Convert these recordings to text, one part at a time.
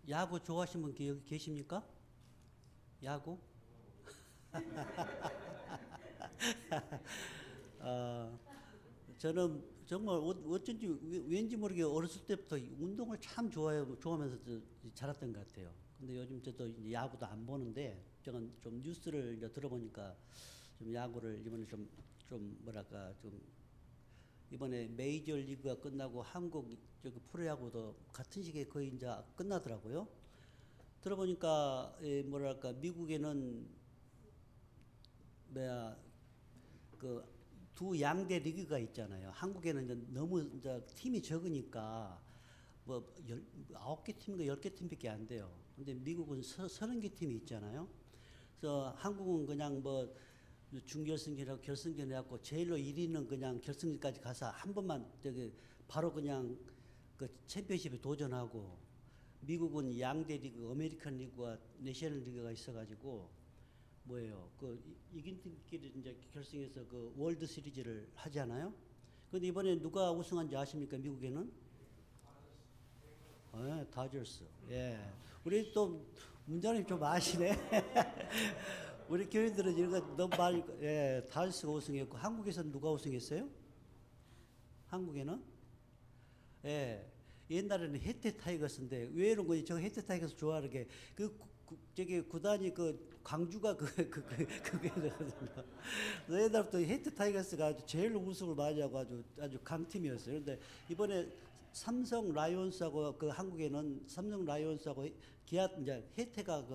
야구 좋아하시는 분 여기 계십니까? 야구? 아, 저는 정말 어쩐지 왠지 모르게 어렸을 때부터 운동을 참 좋아하면서 자랐던 것 같아요. 근데 요즘 저도 이제 야구도 안 보는데, 저는 좀 뉴스를 이제 들어보니까 좀 야구를 이번에 좀 뭐랄까, 좀 이번에 메이저 리그가 끝나고 한국 저기 프로야구도 같은 시기에 거의 이제 끝나더라고요. 들어보니까 뭐랄까 미국에는 뭐야 그 두 양대 리그가 있잖아요. 한국에는 이제 너무 이제 팀이 적으니까 뭐 9개 팀인가 10개 팀밖에 안 돼요. 근데 미국은 30개 팀이 있잖아요. 그래서 한국은 그냥 뭐 준결승전하고 결승전 해갖고 제일로 1위는 그냥 결승전까지 가서 한 번만 저기 바로 그냥 그 챔피언십에 도전하고, 미국은 양대 리그 아메리칸 리그와 내셔널 리그가 있어가지고 뭐예요? 그 이긴 팀끼리 이제 결승에서 그 월드 시리즈를 하잖아요. 근데 이번에 누가 우승한지 아십니까? 미국에는? 예, 다저스. 예. 우리 또 문자님 좀 아시네. 우리 교인들은 이런 거 너무 많이, 예, 다저스가 우승했고, 한국에서는 누가 우승했어요? 한국에는? 예. 옛날에는 해태 타이거스인데, 왜 이런 거지? 저 해태 타이거스 좋아하는 게, 저기 구단이 광주가 그거거든요. 옛날부터 해태 타이거스가 아주 제일 우승을 많이 하고 아주 강팀이었어요. 그런데 이번에 삼성 라이온스하고 한국에는 삼성 라이온스하고 기아, 이제 해태가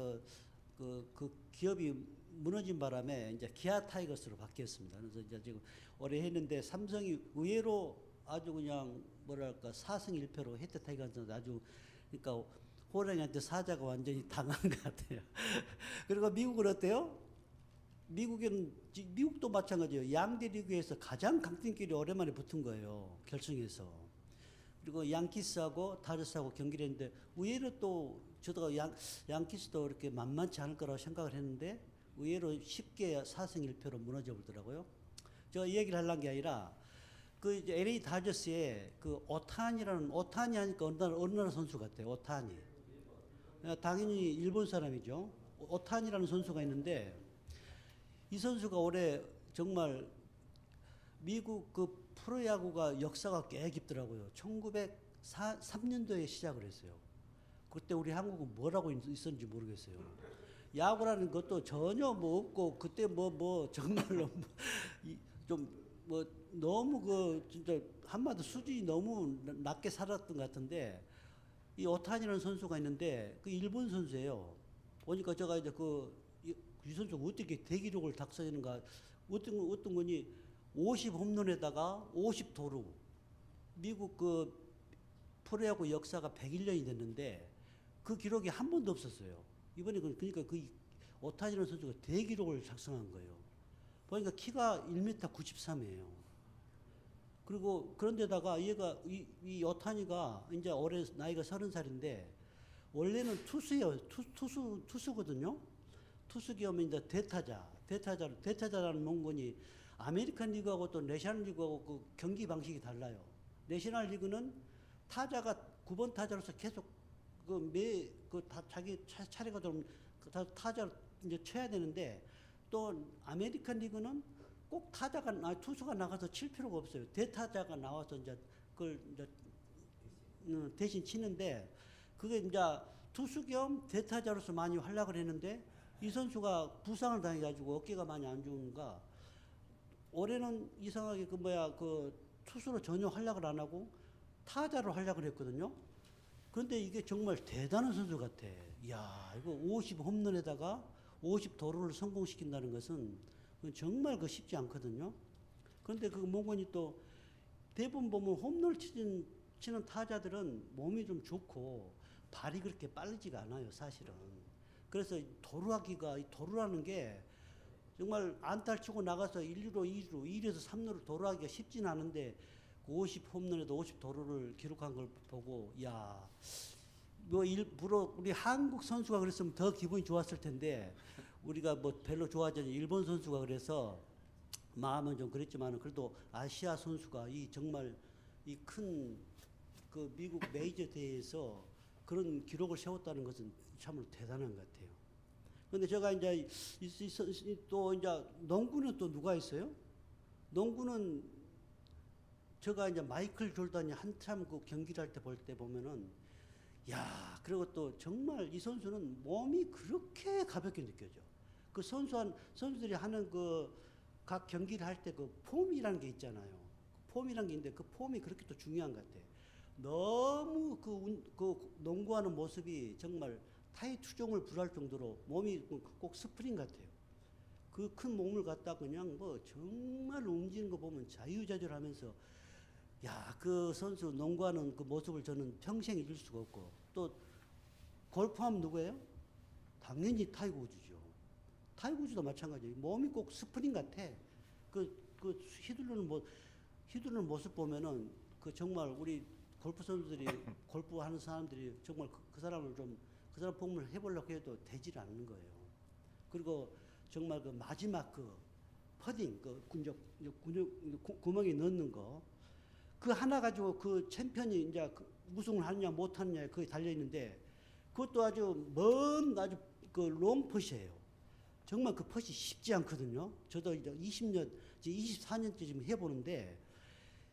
그 기업이 무너진 바람에 이제 기아 타이거스로 바뀌었습니다. 그래서 이제 지금 올해 했는데 삼성이 의외로 아주 그냥 뭐랄까 4승 1패로 해태 타이거스한테 아주, 그러니까 호랑이한테 사자가 완전히 당한 것 같아요. 그리고 미국은 어때요? 미국도 마찬가지예요. 양대 리그에서 가장 강팀끼리 오랜만에 붙은 거예요. 결승에서. 그리고 양키스하고 다저스하고 경기를 했는데, 의외로 또 저도 양키스도 이렇게 만만치 않을 거라고 생각을 했는데 의외로 쉽게 4승 1패로 무너져 버리더라고요. 제가 이 얘기를 하려는 게 아니라 그 이제 LA 다저스에 그 오타니 하니까 어느 나라 선수 같아요. 오타니. 당연히 일본 사람이죠. 오타니라는 선수가 있는데, 이 선수가 올해 정말 미국 그 프로야구가 역사가 꽤 깊더라고요. 1903년도에 시작을 했어요. 그때 우리 한국은 뭐라고 있었는지 모르겠어요. 야구라는 것도 전혀 뭐 없고, 그때 정말로 좀 뭐 너무 진짜 한마디 수준이 너무 낮게 살았던 것 같은데, 이 오타니라는 선수가 있는데 그 일본 선수예요. 보니까 제가 이제 이 선수가 어떻게 대기록을 달성했는가, 어떤 거니 50 홈런에다가 50 도루. 미국 프로야구 역사가 101년이 됐는데 그 기록이 한 번도 없었어요. 이번에 그러니까 오타니라는 선수가 대기록을 작성한 거예요. 보니까 키가 1m 93이에요. 그리고 그런데다가 얘가 이 오타니가 이제 올해 나이가 30살인데 원래는 투수예요. 투수거든요. 투수 겸 이제 대타자라는 문건이 아메리칸 리그하고 또 내셔널 리그하고 그 경기 방식이 달라요. 내셔널 리그는 타자가 9번 타자로서 계속 자기 차례가 되면 타자를 이제 쳐야 되는데, 또 아메리칸 리그는 꼭 투수가 나가서 칠 필요가 없어요. 대타자가 나와서 이제 그걸 이제 대신 치는데, 그게 이제 투수 겸 대타자로서 많이 활약을 했는데, 이 선수가 부상을 당해가지고 어깨가 많이 안 좋은가, 올해는 이상하게 투수로 전혀 활약을 안 하고 타자로 활약을 했거든요. 그런데 이게 정말 대단한 선수 같아. 이야, 이거 50 홈런에다가 50 도루를 성공시킨다는 것은 정말 쉽지 않거든요. 그런데 몽건이 또 대부분 보면 홈런을 치는 타자들은 몸이 좀 좋고 발이 그렇게 빠르지가 않아요, 사실은. 그래서 도루라는 게 정말 안타를 치고 나가서 1루로 2루, 2루에서 3루를 도루하기가 쉽진 않은데, 50 홈런에도 50 도루를 기록한 걸 보고, 야, 일부러 우리 한국 선수가 그랬으면 더 기분이 좋았을 텐데, 우리가 별로 좋아하지 않는 일본 선수가 그래서 마음은 좀 그랬지만, 그래도 아시아 선수가 정말 이 큰 미국 메이저 대회에서 그런 기록을 세웠다는 것은 참으로 대단한 것 같아요. 근데 제가 이제 또 이제 농구는 또 누가 있어요? 농구는 제가 이제 마이클 졸단이 한참 그 경기를 할 때 볼 때 보면은 야, 그리고 또 정말 이 선수는 몸이 그렇게 가볍게 느껴져. 그 선수들이 하는 그 각 경기를 할 때 그 폼이라는 게 있잖아요. 폼이라는 게 있는데 그 폼이 그렇게 또 중요한 것 같아. 너무 그 농구하는 모습이 정말 타의 투정을 불할 정도로 몸이 꼭 스프링 같아요. 그 큰 몸을 갖다 그냥 뭐 정말 움직이는 거 보면 자유자재로하면서 야, 그 선수 농구하는 그 모습을 저는 평생 잊을 수가 없고 또 골프하면 누구예요? 당연히 타이거 우즈죠. 타이거 우즈도 마찬가지예요. 몸이 꼭 스프링 같아. 그 휘두르는 모습 보면은 그 정말 우리 골프 선수들이 골프하는 사람들이 정말 그 사람을 그 사람 폼을 해보려고 해도 되질 않는 거예요. 그리고 정말 그 마지막 그 퍼딩 그 구멍에 넣는 거 그 하나 가지고 그 챔피언이 이제 그 우승을 하느냐 못 하느냐에 거의 달려 있는데 그것도 아주 먼 아주 그 롱퍼시예요. 정말 그 퍼시 쉽지 않거든요. 저도 이제 20년, 이제 24년째 지금 해보는데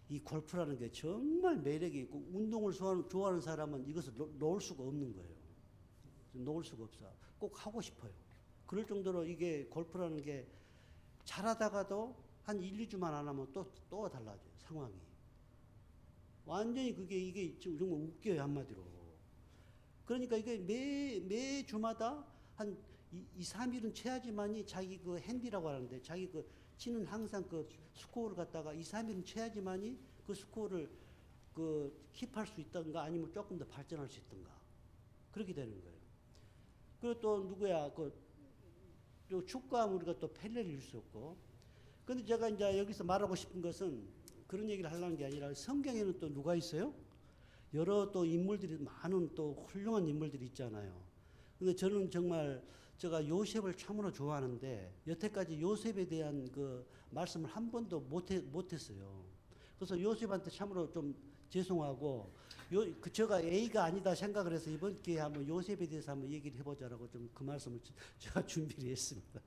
이 골프라는 게 정말 매력이 있고 운동을 좋아하는 사람은 이것을 놓을 수가 없는 거예요. 놓을 수가 없어. 꼭 하고 싶어요. 그럴 정도로 이게 골프라는 게 잘하다가도 한 1, 2주만 안 하면 또 달라져요. 상황이. 완전히 이게 정말 웃겨요. 한마디로. 그러니까 이게 매 주마다 한 2, 3일은 쳐야지만이 자기 그 핸디라고 하는데 자기 그 치는 항상 그 스코어를 갖다가 2, 3일은 쳐야지만이 그 스코어를 그 킵할 수 있던가 아니면 조금 더 발전할 수 있던가 그렇게 되는 거예요. 그리고 또 누구야 또 축구하면 우리가 또 펠레를 잃을 수 없고. 근데 제가 이제 여기서 말하고 싶은 것은 그런 얘기를 하려는 게 아니라 성경에는 또 누가 있어요? 여러 또 인물들이 많은 또 훌륭한 인물들이 있잖아요. 근데 저는 정말 제가 요셉을 참으로 좋아하는데 여태까지 요셉에 대한 그 말씀을 한 번도 못했어요. 그래서 요셉한테 참으로 좀 죄송하고 제가 A가 아니다 생각을 해서 이번 기회에 한번 요셉에 대해서 한번 얘기를 해보자라고 좀 그 말씀을 제가 준비를 했습니다.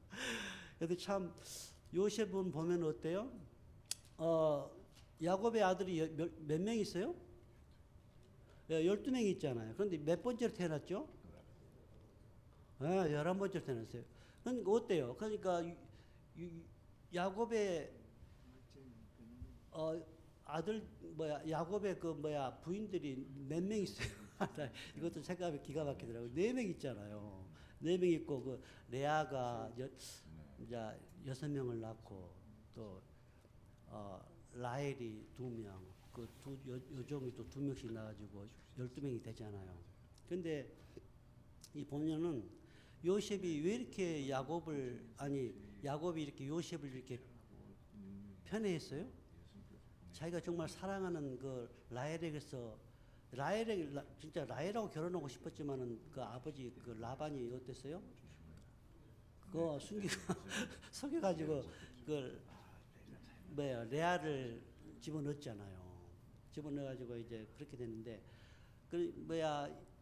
그런데 참 요셉은 보면 어때요? 야곱의 아들이 몇 명 있어요? 12명이 있잖아요. 그런데 몇 번째로 태어났죠? 11번째로 태어났어요. 그러니까 어때요? 그러니까 야곱의 아들 야곱의 부인들이 몇 명 있어요? 이것도 생각하면 기가 막히더라고요. 4명 있잖아요. 4명 있고 그 레아가 이제 6명을 낳고 또 라헬이 2명, 그 여종이 또 2명씩 나가지고 12명이 되잖아요. 근데 이 보면은 요셉이 왜 이렇게 야곱이 이렇게 요셉을 이렇게 편애했어요? 자기가 정말 사랑하는 그 라헬에게서 진짜 라헬하고 결혼하고 싶었지만은 그 아버지 그 라반이 어땠어요? 그거 숨기고 속여가지고 레아를 집어넣었잖아요. 집어넣어가지고 이제 그렇게 됐는데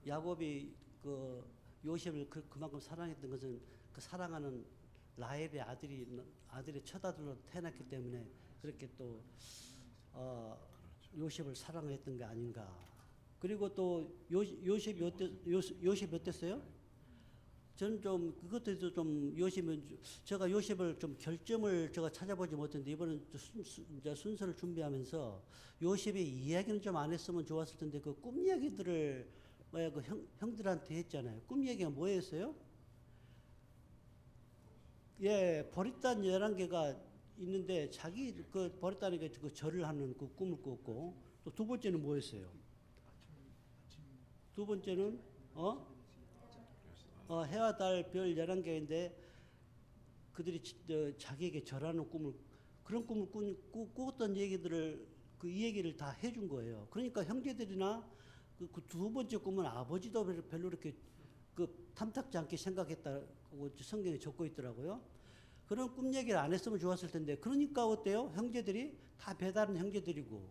야곱이 그 요셉을 그만큼 사랑했던 것은 그 사랑하는 라헬의 아들의 첫 아들로 태어났기 때문에 그렇게 또 요셉을 사랑했던 게 아닌가. 그리고 또 요셉이 어땠어요? 저는 좀 그것도 좀 제가 요셉을 좀 결점을 제가 찾아보지 못했는데 이번엔 이제 순서를 준비하면서 요셉의 이야기는 좀 안 했으면 좋았을 텐데 그 꿈 이야기들을 그 형들한테 했잖아요. 꿈 이야기가 뭐였어요? 예, 버렸다는 11개가 있는데 자기 그 버렸다는 게 그 절을 하는 그 꿈을 꿨고 또 두 번째는 뭐였어요? 두 번째는 해와 달 별 11개인데 그들이 자기에게 절하는 그런 꿈을 꾸었던 얘기들을 이 얘기를 다 해준 거예요. 그러니까 형제들이나 그 두 번째 꿈은 아버지도 별로 이렇게 탐탁지 않게 생각했다고 성경에 적고 있더라고요. 그런 꿈 얘기를 안 했으면 좋았을 텐데 그러니까 어때요? 형제들이 다 배다른 형제들이고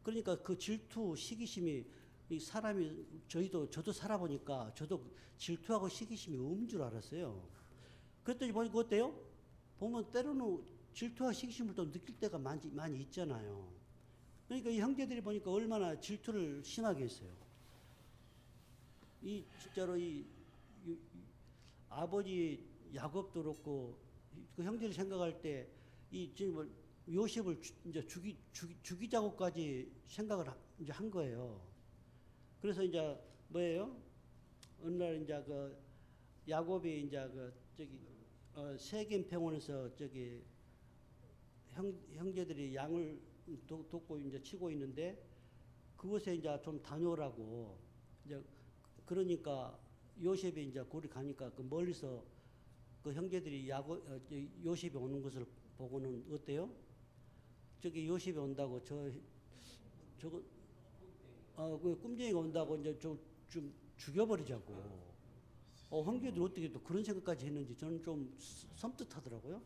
그러니까 그 질투, 시기심이 이 사람이 저도 살아보니까 저도 질투하고 시기심이 없는 줄 알았어요. 그랬더니 보니까 어때요? 보면 때로는 질투와 시기심을 또 느낄 때가 많이 있잖아요. 그러니까 이 형제들이 보니까 얼마나 질투를 심하게 했어요. 이 진짜로 이 아버지 야곱도 그렇고 그 형제를 생각할 때 이 지금 뭐 요셉을 이제 죽이자고까지 생각을 이제 한 거예요. 그래서 이제 뭐예요? 어느 날 이제 그 야곱이 이제 그 저기 세겜 평원에서 저기 형제들이 양을 돕고 이제 치고 있는데 그곳에 이제 좀 다녀오라고 이제 그러니까 요셉이 이제 거기 가니까 그 멀리서 그 형제들이 요셉이 오는 것을 보고는 어때요? 저기 요셉이 온다고 저거 그 꿈쟁이가 온다고 이제 좀 죽여버리자고. 형제들 어떻게 또 그런 생각까지 했는지 저는 좀 섬뜩하더라고요.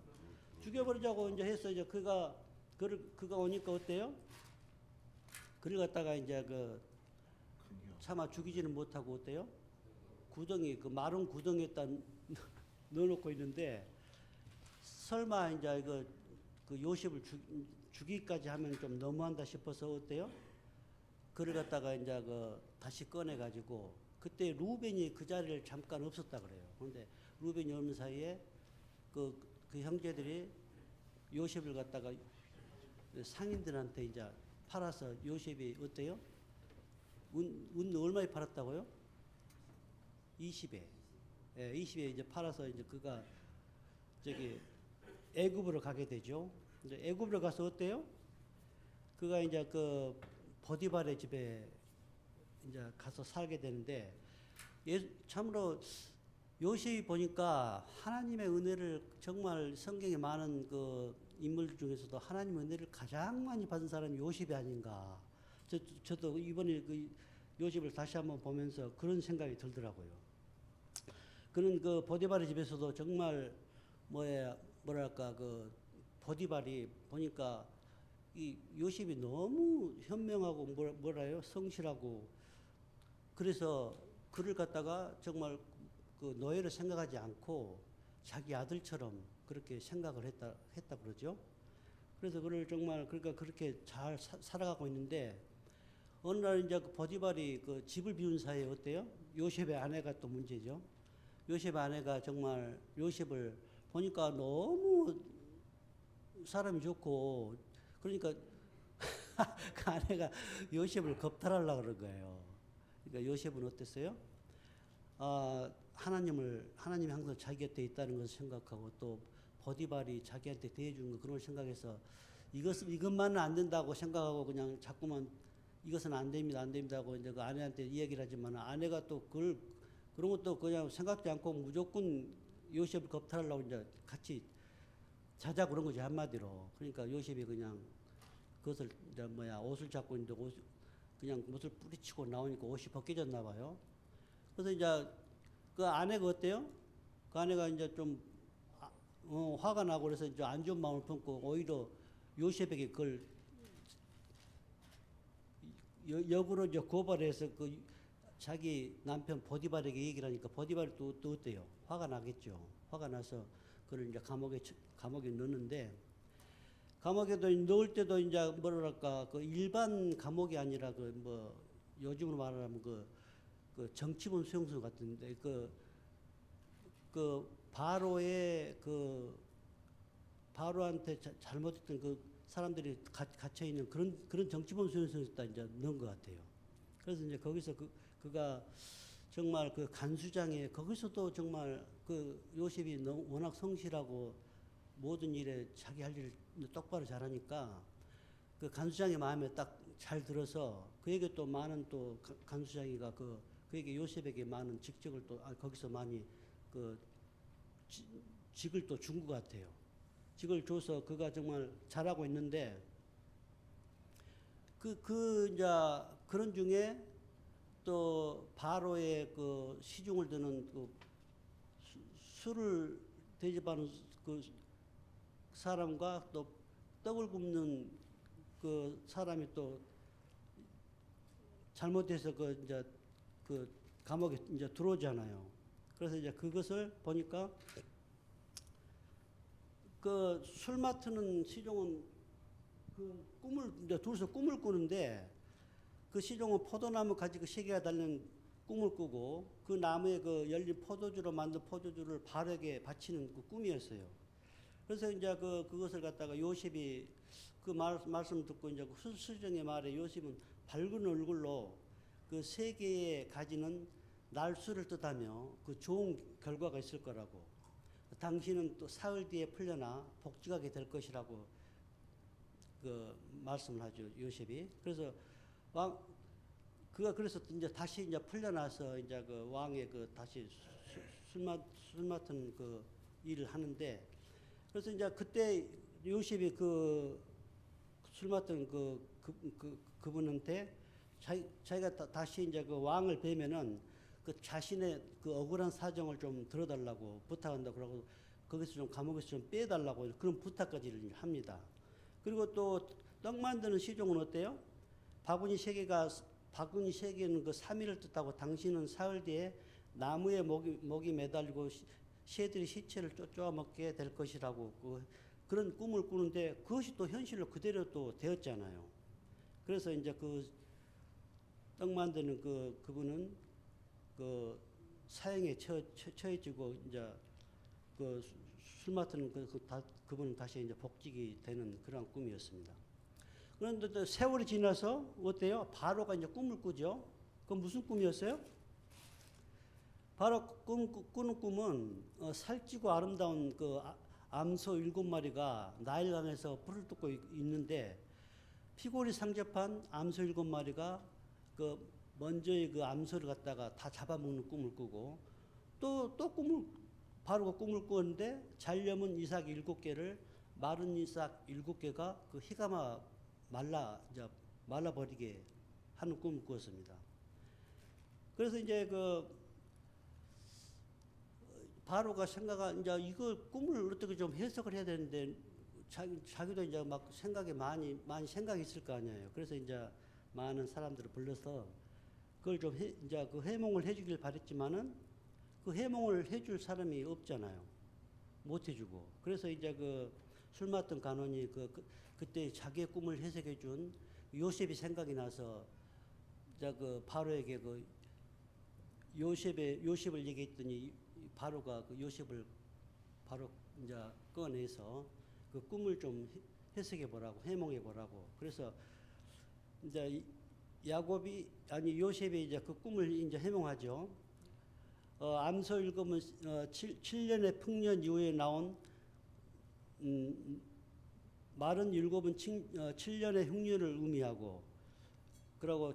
죽여버리자고 이제 해서 이제 그가 오니까 어때요? 그를 갖다가 이제 그 차마 죽이지는 못하고 어때요? 구덩이 그 마른 구덩이에다 넣어놓고 있는데 설마 이제 그 요셉을 죽이기까지 하면 좀 너무한다 싶어서 어때요? 그를 갖다가 이제 그 다시 꺼내가지고 그때 루벤이 그 자리를 잠깐 없었다 그래요. 그런데 루벤이 없는 사이에 그 형제들이 요셉을 갖다가 상인들한테 이제 팔아서 요셉이 어때요? 운 얼마에 팔았다고요? 20에. 예, 20에 이제 팔아서 이제 그가 저기 애굽으로 가게 되죠. 이제 애굽으로 가서 어때요? 그가 이제 그 보디발의 집에 이제 가서 살게 되는데 참으로 요셉이 보니까 하나님의 은혜를 정말 성경에 많은 그 인물 중에서도 하나님의 은혜를 가장 많이 받은 사람이 요셉이 아닌가. 저도 이번에 그 요셉을 다시 한번 보면서 그런 생각이 들더라고요. 그는 그 보디발의 집에서도 정말 뭐랄까 그 보디발이 보니까 이 요셉이 너무 현명하고 뭐라요 성실하고 그래서 그를 갖다가 정말 그 노예를 생각하지 않고 자기 아들처럼 그렇게 생각을 했다 그러죠. 그래서 그를 정말 그러니까 그렇게 잘 살아가고 있는데 어느 날 이제 그 보디발이 그 집을 비운 사이에 어때요? 요셉의 아내가 또 문제죠. 요셉의 아내가 정말 요셉을 보니까 너무 사람이 좋고 그러니까 그 아내가 요셉을 겁탈하려고 그런 거예요. 그러니까 요셉은 어땠어요? 하나님이 항상 자기 곁에 있다는 것을 생각하고 또 보디발이 자기한테 대해준 거 그런 걸 생각해서 이것만은 안 된다고 생각하고 그냥 자꾸만 이것은 안 됩니다 하고 이제 그 아내한테 이야기를 하지만 아내가 또 그런 것도 그냥 생각지 않고 무조건 요셉을 겁탈하려고 이제 같이 자자 그런 거지 한마디로. 그러니까 요셉이 그냥 그것을 이제 옷을 잡고 있는데 그냥 옷을 뿌리치고 나오니까 옷이 벗겨졌나 봐요. 그래서 이제 그 아내가 어때요? 그 아내가 이제 좀 화가 나고 그래서 이제 안 좋은 마음을 품고 오히려 요셉에게 그걸 역으로 이제 고발해서 그 자기 남편 보디발에게 얘기를 하니까 보디발이 또 어때요? 화가 나겠죠. 화가 나서 그를 이제 감옥에 넣는데 감옥에도 넣을 때도 이제 뭐랄까 그 일반 감옥이 아니라 그 요즘으로 말하면 그 정치범 수용소 같은데 그 바로의 바로한테 잘못했던 그 사람들이 갇혀 있는 그런 정치범 수용소에다 이제 넣은 것 같아요. 그래서 이제 거기서 그가 정말 그 간수장에 거기서도 정말 그 요셉이 워낙 성실하고 모든 일에 자기 할 일을 똑바로 잘하니까 그 간수장의 마음에 딱 잘 들어서 그에게 또 많은 또 간수장이가 그에게 요셉에게 많은 직책을 또 거기서 많이 그 직을 또 준 것 같아요. 직을 줘서 그가 정말 잘하고 있는데 이제 그런 중에 또 바로의 그 시중을 드는 그 술을 대접하는 그 사람과 또 떡을 굽는 그 사람이 또 잘못해서 그 이제 그 감옥에 이제 들어오잖아요. 그래서 이제 그것을 보니까 그 술 맡는 시종은 그 꿈을 이제 둘이서 꿈을 꾸는데 그 시종은 포도나무 가지 그 시계가 달린 꿈을 꾸고 그 나무에 그 열린 포도주로 만든 포도주를 바르게 바치는 그 꿈이었어요. 그래서 이제 그것을 갖다가 요셉이 그 말씀 듣고 이제 그 수정의 말에 요셉은 밝은 얼굴로 그 세계에 가지는 날수를 뜻하며 그 좋은 결과가 있을 거라고. 당신은 또 사흘 뒤에 풀려나 복직하게 될 것이라고 그 말씀을 하죠, 요셉이. 그래서 그가 그래서 이제 다시 이제 풀려나서 이제 그 왕의 그 다시 술 맡은 그 일을 하는데, 그래서 이제 그때 요셉이 그 술 맡은 그분한테 자기가 다시 이제 그 왕을 뵈면은 그 자신의 그 억울한 사정을 좀 들어달라고 부탁한다 그러고 거기서 좀 감옥에서 좀 빼달라고 그런 부탁까지 합니다. 그리고 또 떡 만드는 시종은 어때요? 바구니 세 개는 그 3일을 뜻하고 당신은 사흘 뒤에 나무에 목이 매달리고 새들이 시체를 쫓아 먹게 될 것이라고 그런 꿈을 꾸는데 그것이 또 현실로 그대로 또 되었잖아요. 그래서 이제 그 떡 만드는 그분은 그 사형에 처해지고 이제 그 술 맡는 그분은 다시 이제 복직이 되는 그런 꿈이었습니다. 그런데 또 세월이 지나서 어때요? 바로가 이제 꿈을 꾸죠. 그건 무슨 꿈이었어요? 바로 꾸는 꿈은 살찌고 아름다운 그 암소 7마리가 나일강에서 불을 뜯고 있는데 피골이 상접한 암소 7마리가 그 먼저의 그 암소를 갖다가 다 잡아먹는 꿈을 꾸고 또 바로가 꿈을 꾸는데 잘려면 이삭 7개를 마른 이삭 7개가 그 희가 말라버리게 하는 꿈을 꾸었습니다. 그래서 이제 그 바로가 생각한 이제 이거 꿈을 어떻게 좀 해석을 해야 되는데 자기도 이제 막 생각이 많이 생각이 있을 거 아니에요. 그래서 이제 많은 사람들을 불러서 그걸 좀 이제 그 해몽을 해주길 바랬지만은 그 해몽을 해줄 사람이 없잖아요. 못 해주고. 그래서 이제 그 술 맡던 간원이 그때 자기의 꿈을 해석해준 요셉이 생각이 나서 이제 그 바로에게 그 요셉을 얘기했더니 바로가 그 요셉을 바로 이제 꺼내서 그 꿈을 좀 해석해 보라고 해몽해 보라고. 그래서 이제 요셉이 이제 그 꿈을 이제 해몽하죠. 암소 7은 7년의 풍년 이후에 나온 말은 7은 7년의 흉년을 의미하고, 그리고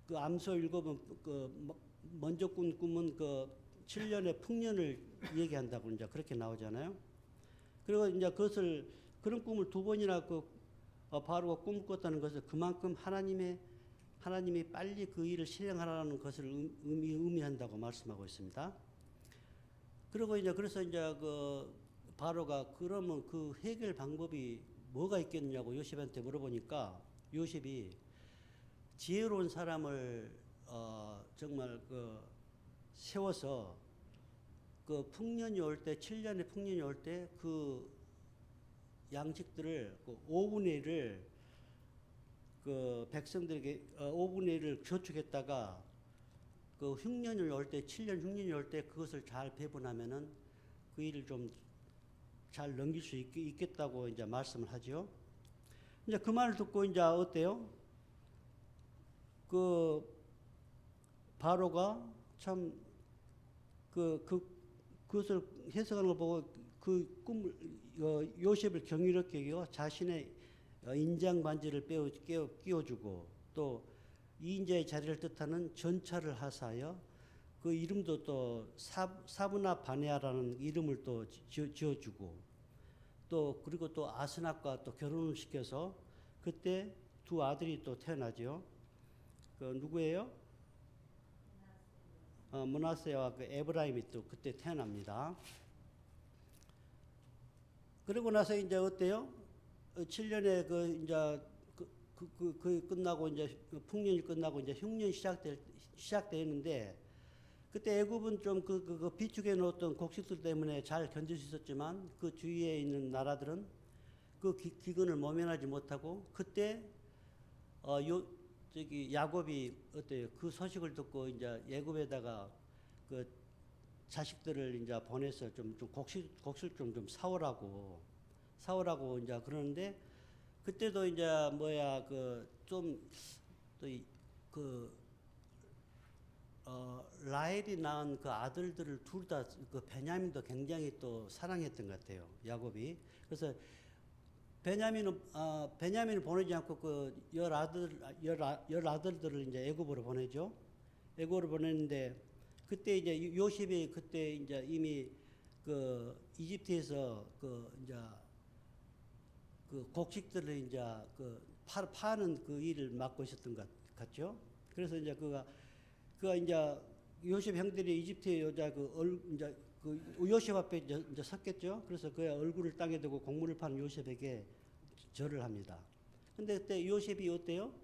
그 암소 7은 그 먼저 꾼 꿈은 그 7년의 풍년을 얘기한다고 이제 그렇게 나오잖아요. 그리고 이제 그런 꿈을 2번이나 바로가 꿈을 꿨다는 것은 그만큼 하나님이 빨리 그 일을 실행하라는 것을 의미한다고 말씀하고 있습니다. 그리고 이제 그래서 이제 그 바로가 그러면 그 해결 방법이 뭐가 있겠느냐고 요셉한테 물어보니까 요셉이 지혜로운 사람을 정말 세워서 그 풍년이 올 때 7년의 풍년이 올 때 그 양식들을 5분의 1을 그 백성들에게 5분의 1을 저축했다가 그 흉년을 올 때 7년 흉년이 올 때 그것을 잘 배분하면은 그 일을 좀 잘 넘길 수 있겠다고 이제 말씀을 하죠. 이제 그 말을 듣고 이제 어때요? 그 바로가 참 그것을 해석하는 걸 보고 그 꿈을 요셉을 경이롭게 여겨 자신의 인장 반지를 끼워주고 또 이인자의 자리를 뜻하는 전차를 하사하여 그 이름도 또 사브나 바네아라는 이름을 또 지어주고 또 그리고 또 아스낙과 또 결혼을 시켜서 그때 2 아들이 또 태어나죠. 그 누구예요? 므낫세와 그 에브라임이 또 그때 태어납니다. 그러고 나서 이제 어때요? 7년에 이제 그 끝나고 이제 풍년이 끝나고 이제 흉년이 시작되는데 그때 애굽은 좀 그 비축해 놓았던 곡식들 때문에 잘 견딜 수 있었지만 그 주위에 있는 나라들은 그 기근을 모면하지 못하고 그때 저기 야곱이 어때요? 그 소식을 듣고 이제 애굽에다가 그 자식들을 이제 보내서 좀 곡식 좀 사오라고 이제 그러는데 그때도 이제 뭐야 그 좀 또 그 라헬이 낳은 그 아들들을 둘 다 그 베냐민도 굉장히 또 사랑했던 것 같아요. 야곱이. 그래서 베냐민을 보내지 않고 그 열 아들들을 이제 애굽으로 보내죠. 애굽으로 보냈는데 그때 이제 요셉이 그때 이제 이미 그 이집트에서 그 이제 그 곡식들을 이제 그 파는 그 일을 맡고 있었던 것 같죠. 그래서 이제 그가 이제 요셉 형들이 이집트의 여자 이제 그 요셉 앞에 이제 섰겠죠. 그래서 그의 얼굴을 땅에 두고 곡물을 파는 요셉에게 절을 합니다. 근데 그때 요셉이 어때요?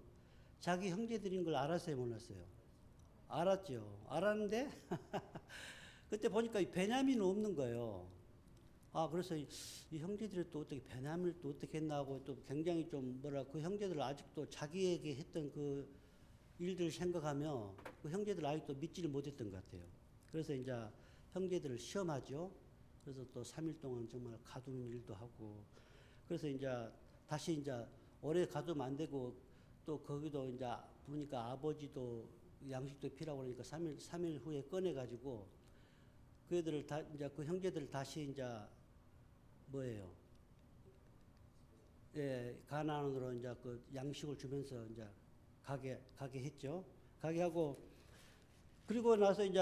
자기 형제들인 걸 알았어요, 몰랐어요? 알았죠. 알았는데 그때 보니까 베냐민은 없는 거예요. 그래서 이 형제들이 또 어떻게 베냐민을 또 어떻게 했나 하고 또 굉장히 좀 그 형제들 아직도 자기에게 했던 그 일들을 생각하며 그 형제들 아직도 믿지를 못했던 것 같아요. 그래서 이제 형제들을 시험하죠. 그래서 또 3일 동안 정말 가두는 일도 하고 그래서 이제 다시 이제 오래 가두면 안 되고 또 거기도 이제 보니까 아버지도 양식도 필요하고 그러니까 3일 후에 꺼내가지고 그 애들을 이제 그 형제들을 다시 이제 뭐예요? 예, 가나안으로 이제 그 양식을 주면서 이제 가게 했죠. 가게 하고 그리고 나서 이제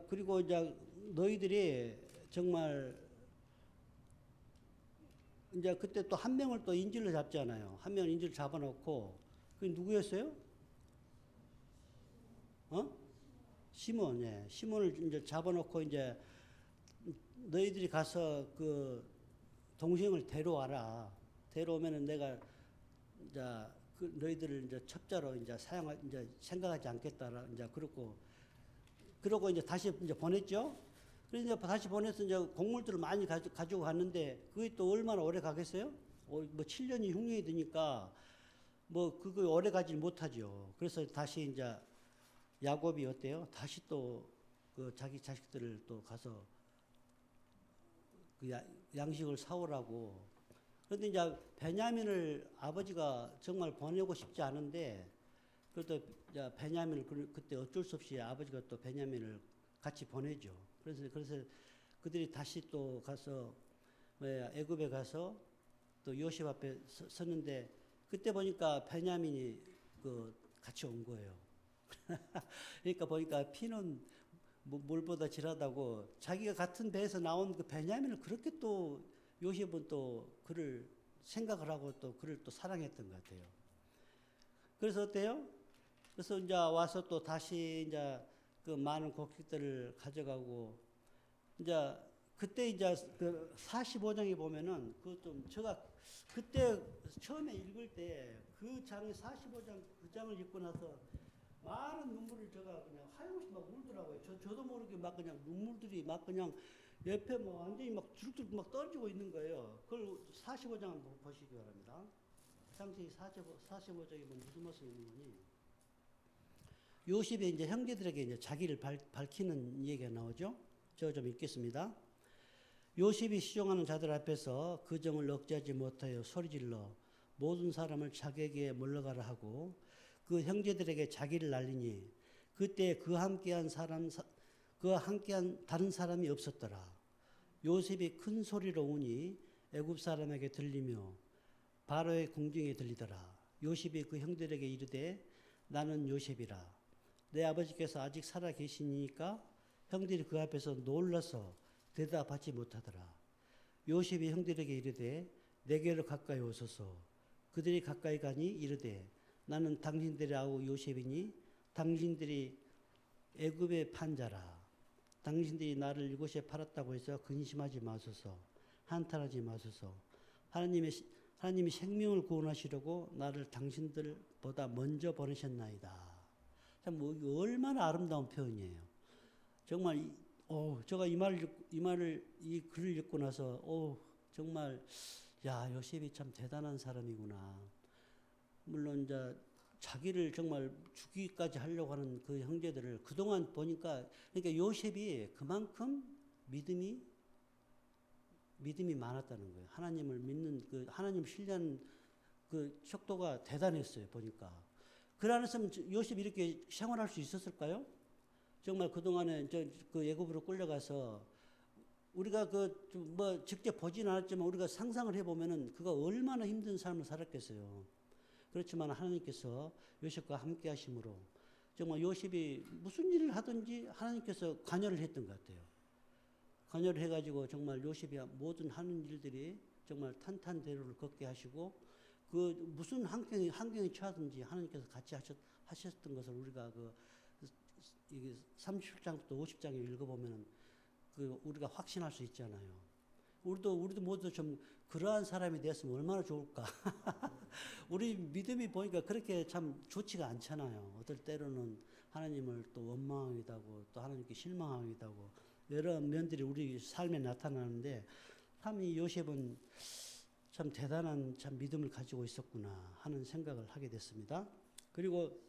그리고 이제 너희들이 정말 이제 그때 또 한 명을 또 인질로 잡잖아요. 한 명을 인질 잡아놓고 그게 누구였어요? 시몬, 예. 시몬을 이제 잡아놓고 이제 너희들이 가서 그 동생을 데려와라. 데려오면은 내가 이제 그 너희들을 이제 첩자로 이제 이제 생각하지 않겠다라 이제 그러고 이제 다시 이제 보냈죠. 그래서 이제 다시 보내서 이제 곡물들을 많이 가지고 갔는데 그게 또 얼마나 오래 가겠어요? 뭐 7년이 흉년이 되니까 뭐 그거 오래 가지 못하죠. 그래서 다시 이제 야곱이 어때요? 다시 또 그 자기 자식들을 또 가서 그 양식을 사오라고. 그런데 이제 베냐민을 아버지가 정말 보내고 싶지 않은데 그래도 이제 베냐민을 그때 어쩔 수 없이 아버지가 또 베냐민을 같이 보내죠. 그래서 그들이 다시 또 가서 애굽에 가서 또 요셉 앞에 섰는데 그때 보니까 베냐민이 그 같이 온 거예요. 그러니까 보니까 피는 물보다 질하다고 자기가 같은 배에서 나온 그 베냐민을 그렇게 또 요셉은 또 그를 생각을 하고 또 그를 또 사랑했던 것 같아요. 그래서 어때요? 그래서 이제 와서 또 다시 이제 그 많은 곡식들을 가져가고 이제 그때 이제 그 45장에 보면은 그 좀 제가 그때 처음에 읽을 때 그 장의 45장 그 장을 읽고 나서 많은 눈물을 제가 그냥 하염없이 막 울더라고요. 저도 모르게 막 그냥 눈물들이 막 그냥 옆에 뭐 완전히 막 주룩주룩 막 떨어지고 있는 거예요. 그걸 45장 한번 보시기 바랍니다. 창세기 45장에 무슨 말씀이 있는 거니? 요셉이 이제 형제들에게 이제 자기를 밝히는 얘기가 나오죠. 제가 좀 읽겠습니다. 요셉이 시종하는 자들 앞에서 그 정을 억제하지 못하여 소리질러 모든 사람을 자기에게 물러가라 하고 그 형제들에게 자기를 날리니 그때 그와 함께한 다른 사람이 없었더라. 요셉이 큰 소리로 우니 애굽 사람에게 들리며 바로의 궁중에 들리더라. 요셉이 그 형들에게 이르되 나는 요셉이라. 내 아버지께서 아직 살아 계시니까 형들이 그 앞에서 놀라서 대답하지 못하더라. 요셉이 형들에게 이르되 내게로 가까이 오소서. 그들이 가까이 가니 이르되 나는 당신들의 아우 요셉이니 당신들이 애굽의 판자라. 당신들이 나를 이곳에 팔았다고 해서 근심하지 마소서. 한탄하지 마소서. 하나님이 생명을 구원하시려고 나를 당신들보다 먼저 보내셨나이다. 참 뭐 얼마나 아름다운 표현이에요. 정말 제가 이 글을 읽고 나서 정말 야, 요셉이 참 대단한 사람이구나. 물론 이제 자기를 정말 죽이기까지 하려고 하는 그 형제들을 그동안 보니까, 그러니까 요셉이 그만큼 믿음이 많았다는 거예요. 하나님을 믿는 하나님을 신뢰하는 그 척도가 대단했어요. 보니까. 그 안에서는 요셉이 이렇게 생활할 수 있었을까요? 정말 그동안에 그 애굽으로 끌려가서 우리가 직접 보진 않았지만 우리가 상상을 해보면은 그가 얼마나 힘든 삶을 살았겠어요. 그렇지만 하나님께서 요셉과 함께 하심으로 정말 요셉이 무슨 일을 하든지 하나님께서 관여를 했던 것 같아요. 관여를 해가지고 정말 요셉이 모든 하는 일들이 정말 탄탄대로를 걷게 하시고 그 무슨 환경에 처하든지 하나님께서 같이 하셨던 것을 우리가 이게 37장부터 50장에 읽어보면은 우리가 확신할 수 있잖아요. 우리도 모두 좀 그러한 사람이 됐으면 얼마나 좋을까. 우리 믿음이 보니까 그렇게 참 좋지가 않잖아요. 어떨 때로는 하나님을 또 원망하기도 하고 또 하나님께 실망하기도 하고 여러 면들이 우리 삶에 나타나는데 참 이 요셉은 참 대단한 참 믿음을 가지고 있었구나 하는 생각을 하게 됐습니다. 그리고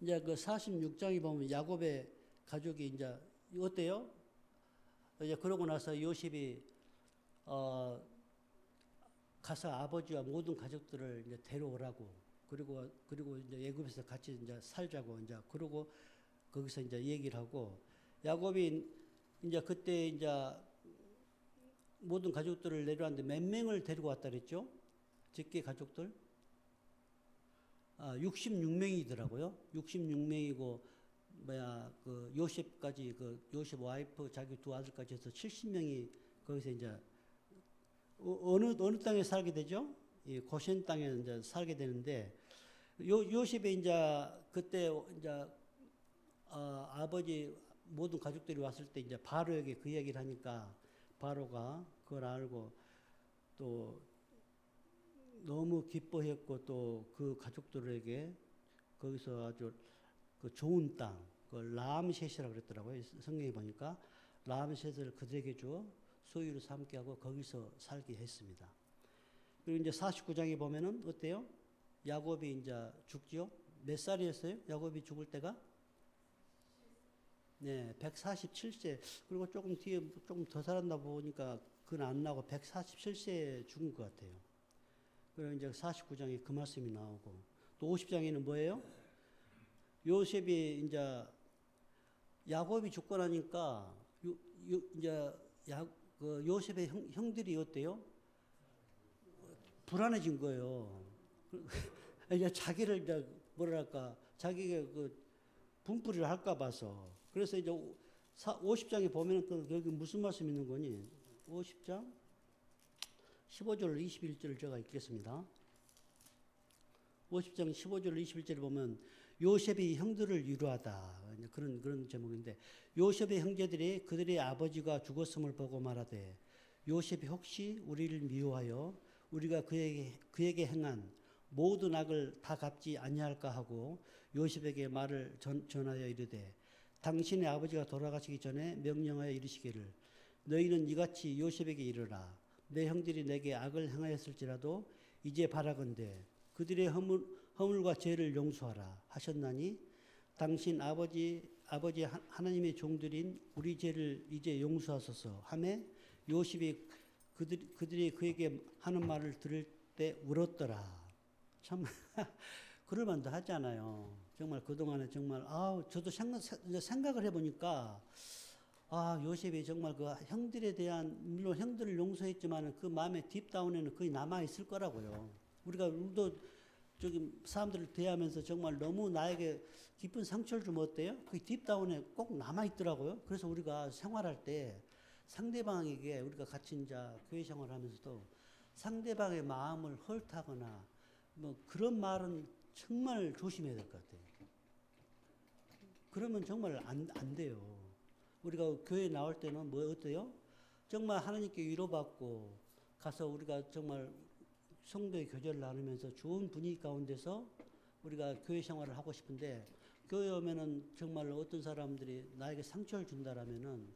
이제 그 46장에 보면 야곱의 가족이 이제 어때요? 이제 그러고 나서 요셉이 가서 아버지와 모든 가족들을 이제 데려오라고 그리고 이제 애굽에서 같이 이제 살자고 이제 그러고 거기서 이제 얘기를 하고 야곱이 이제 그때 이제 모든 가족들을 내려왔는데 몇 명을 데리고 왔다 그랬죠? 직계 가족들 66명이더라고요. 66명이고 그 요셉까지 요셉 와이프 자기 두 아들까지 해서 70명이 거기서 이제 어느 땅에 살게 되죠? 이 고센 땅에 이제 살게 되는데 요셉이 이제 그때 이제 아버지 모든 가족들이 왔을 때 이제 바로에게 그 얘기를 하니까 바로가 그걸 알고 또 너무 기뻐했고 또 그 가족들에게 거기서 아주 그 좋은 땅, 그 라암셋이라고 그랬더라고요. 성경에 보니까 라암셋을 그들에게 주어 소유로 삼게 하고 거기서 살게 했습니다. 그리고 이제 49장에 보면은 어때요? 야곱이 이제 죽지요? 몇 살이었어요? 야곱이 죽을 때가? 네, 147세. 그리고 조금 뒤에 조금 더 살았나 보니까 그건 안 나고 147세에 죽은 것 같아요. 그리고 이제 49장에 그 말씀이 나오고 또 50장에는 뭐예요? 요셉이 이제 야곱이 죽고 나니까 이제 그 요셉의 형들이 어때요? 불안해진 거예요. 이제 자기를 이제 뭐랄까 자기가 분풀이를 할까 봐서 그래서 이제 50장에 보면은 또 여기 무슨 말씀 있는 거니? 50장 15절 21절을 제가 읽겠습니다. 50장 15절 21절을 보면 요셉이 형들을 위로하다 그런 제목인데 요셉의 형제들이 그들의 아버지가 죽었음을 보고 말하되 요셉이 혹시 우리를 미워하여 우리가 그에게 행한 모든 악을 다 갚지 아니할까 하고 요셉에게 말을 전하여 이르되 당신의 아버지가 돌아가시기 전에 명령하여 이르시기를 너희는 이같이 요셉에게 이르라 내 형들이 내게 악을 행하였을지라도 이제 바라건대 그들의 허물과 죄를 용서하라 하셨나니 당신 아버지 하나님의 종들인 우리 죄를 이제 용서하소서 하매 요셉이 그들이 그에게 하는 말을 들을 때 울었더라. 참 그럴 만도 하잖아요. 정말 그동안에 정말 저도 생각을 해보니까 요셉이 정말 그 형들에 대한 물론 형들을 용서했지만 그 마음의 딥다운에는 거의 남아 있을 거라고요. 우리도 저기 사람들을 대하면서 정말 너무 나에게 깊은 상처를 주면 어때요? 그 딥다운에 꼭 남아 있더라고요. 그래서 우리가 생활할 때 상대방에게 우리가 같이 이제 교회 생활하면서도 상대방의 마음을 헐타거나 뭐 그런 말은 정말 조심해야 될 것 같아요. 그러면 정말 안 돼요. 우리가 교회 나올 때는 뭐 어때요? 정말 하나님께 위로받고 가서 우리가 정말 성도의 교제를 나누면서 좋은 분위기 가운데서 우리가 교회 생활을 하고 싶은데 교회 오면은 정말 어떤 사람들이 나에게 상처를 준다라면은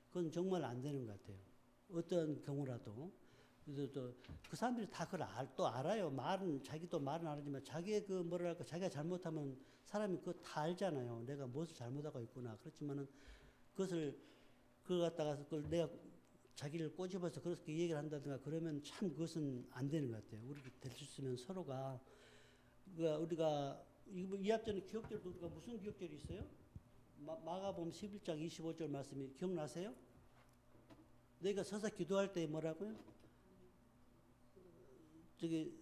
그건 정말 안 되는 것 같아요. 어떤 경우라도. 그래서 또 그 사람들이 다 그걸 또 알아요. 자기도 말은 안 하지만 자기의 그 뭐랄까 자기가 잘못하면 사람이 그거 다 알잖아요. 내가 무엇을 잘못하고 있구나. 그렇지만은 그걸 갖다가 그걸 내가 자기를 꼬집어서 그렇게 얘기를 한다든가 그러면 참 그것은 안 되는 것 같아요. 우리 될 수 있으면 서로가 우리가 이 앞전에 기억절도 우리가 무슨 기억절이 있어요? 마가복음 11장 25절 말씀이 기억나세요? 너희가 서서 기도할 때 뭐라고요? 저기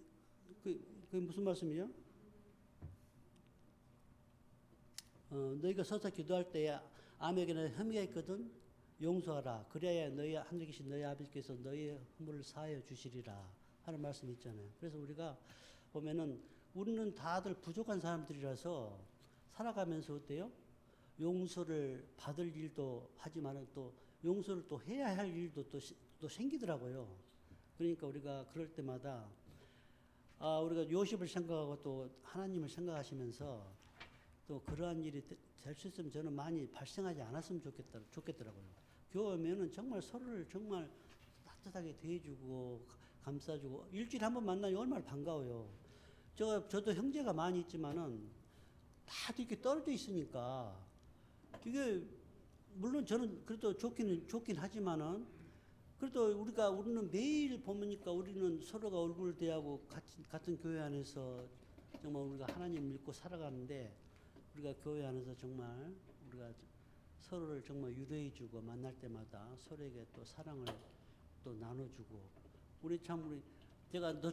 그게 무슨 말씀이요? 너희가 서서 기도할 때에 아무에게나 혐의가 있거든 용서하라. 그래야 너희 하늘에 계신 너희 아버지께서 너희의 허물을 사하여 주시리라 하는 말씀이 있잖아요. 그래서 우리가 보면은 우리는 다들 부족한 사람들이라서 살아가면서 어때요? 용서를 받을 일도 하지만은 또 용서를 또 해야 할 일도 또 생기더라고요. 그러니까 우리가 그럴 때마다 우리가 요셉을 생각하고 또 하나님을 생각하시면서 또 그러한 일이 될 수 있으면 저는 많이 발생하지 않았으면 좋겠더라고요. 교회 오면은 정말 서로를 정말 따뜻하게 대해주고 감싸주고 일주일에 한 번 만나면 얼마나 반가워요. 저도 형제가 많이 있지만은 다 이렇게 떨어져 있으니까 이게 물론 저는 그래도 좋긴 하지만은 그래도 우리는 매일 보니까 우리는 서로가 얼굴을 대하고 같은 교회 안에서 정말 우리가 하나님 믿고 살아가는데 우리가 교회 안에서 정말 우리가 서로를 정말 유로해주고 만날 때마다 서로에게 또 사랑을 또 나눠주고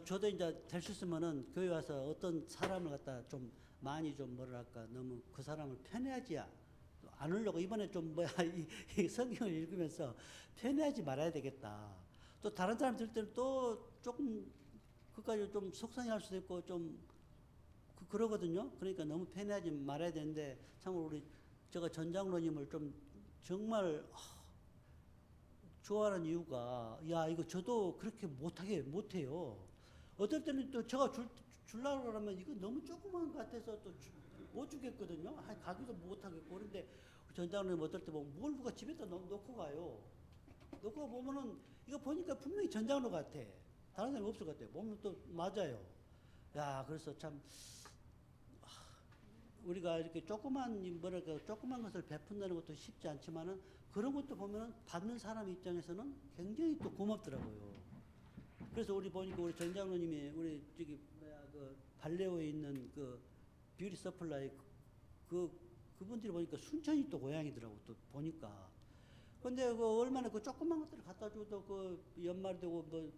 저도 이제 될 수 있으면은 교회 와서 어떤 사람을 갖다 좀 많이 좀 뭐랄까 너무 그 사람을 편애하지 않으려고 이번에 좀 이 성경을 읽으면서 편애하지 말아야 되겠다. 또 다른 사람 들 때는 또 조금 그까지 좀 속상해할 수도 있고 좀 그러거든요. 그러니까 너무 편애하지 말아야 되는데 참으로 제가 전 장로님을 좀 정말 좋아하는 이유가 이거 저도 그렇게 못해요. 어떨 때는 또 제가 주려고 그러면 이거 너무 조그만 것 같아서 또 못 주겠거든요. 가기도 못하겠고 그런데 전 장로님 어떨 때 보면 뭘 누가 집에다 놓고 가요. 놓고 보면은 이거 보니까 분명히 전 장로 같아. 다른 사람이 없을 것 같아요. 보면 또 맞아요. 그래서 참 우리가 이렇게 조그만 것을 베푼다는 것도 쉽지 않지만은 그런 것도 보면은 받는 사람 입장에서는 굉장히 또 고맙더라고요. 그래서 우리 보니까 우리 전 장로님이 우리 그 발레오에 있는 그 뷰티 서플라이 그분들이 보니까 순천이 또 고향이더라고 또 보니까. 근데 얼마나 그 조그만 것들을 갖다 줘도 그 연말 되고 뭐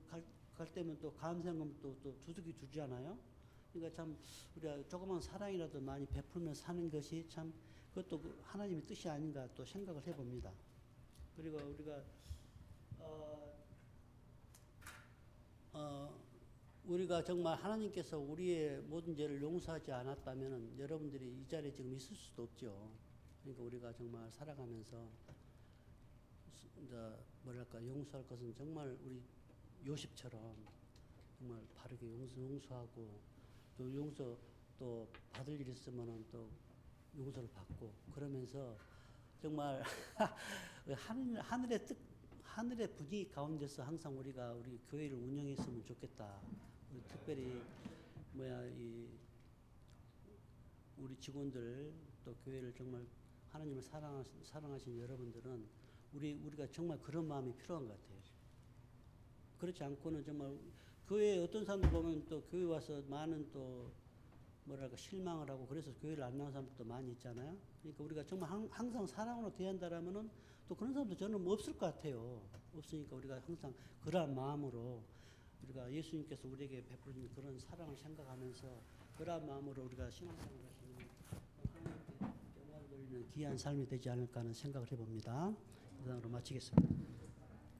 갈 때면 또 감사금 또 두둑이 주잖아요. 그러니까 참 우리가 조그만 사랑이라도 많이 베풀며 사는 것이 참 그것도 하나님의 뜻이 아닌가 또 생각을 해봅니다. 그리고 우리가 우리가 정말 하나님께서 우리의 모든 죄를 용서하지 않았다면 여러분들이 이 자리에 지금 있을 수도 없죠. 그러니까 우리가 정말 살아가면서 용서할 것은 정말 우리 요셉처럼 정말 바르게 용서하고 또 용서 또 받을 일 있으면은 또 용서를 받고 그러면서 정말 하늘의 분위기 가운데서 항상 우리 교회를 운영했으면 좋겠다. 특별히 우리 직원들 또 교회를 정말 하나님을 사랑하신 여러분들은 우리가 정말 그런 마음이 필요한 것 같아요. 그렇지 않고는 정말 교회에 어떤 사람들 보면 또 교회 와서 많은 또 실망을 하고 그래서 교회를 안 나온 사람들도 많이 있잖아요. 그러니까 우리가 정말 항상 사랑으로 대한다라면은 또 그런 사람도 저는 없을 것 같아요. 없으니까 우리가 항상 그러한 마음으로 우리가 예수님께서 우리에게 베푸신 그런 사랑을 생각하면서 그러한 마음으로 우리가 신앙생활을 하시는 하나님께 영광을 돌리는 귀한 삶이 되지 않을까 하는 생각을 해봅니다. 이상으로 마치겠습니다.